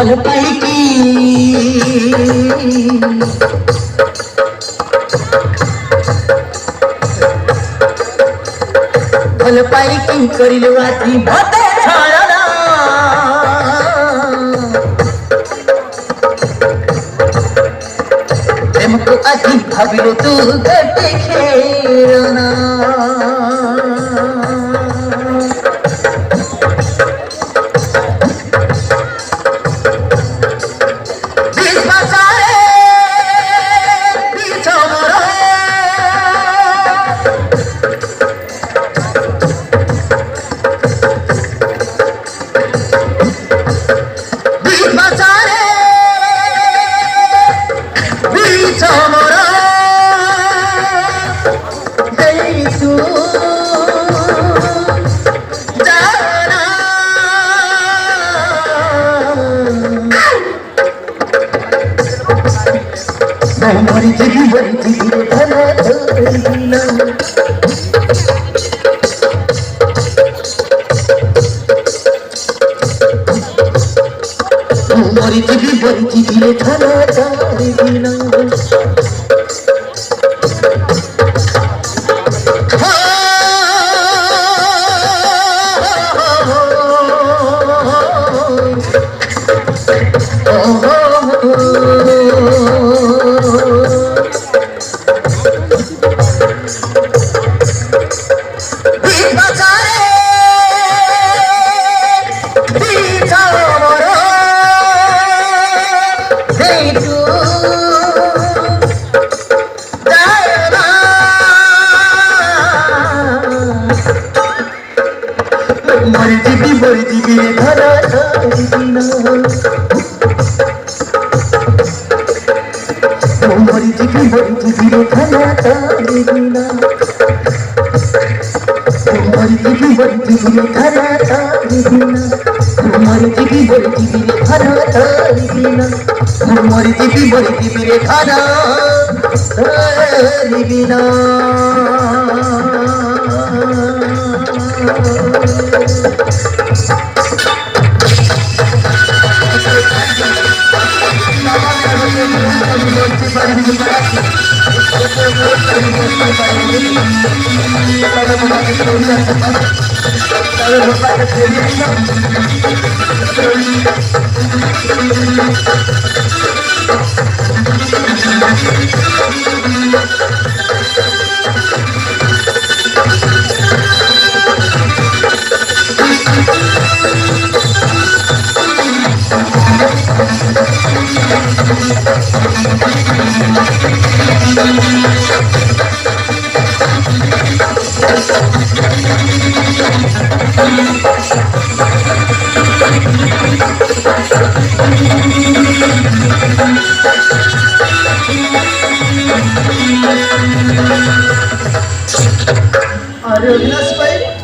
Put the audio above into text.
ଭଲ ପାଇକି ଭଲ ପାଇକି କରିଲୁ ଆଜି ମତେ ଛଳନା ପ୍ରେମକୁ ଆଜି ଭାବିଲୁ ତୁ ଗୋଟେ ଖେଳନା मरी जिगी धना धोइला मरी जिगी धना धोइला मरी जिगी धना धोइला मरी जिगी धना धोइला मरी जिगी धना धोइला मरी जिगी धना धोइला मरी जिगी धना धोइला Are you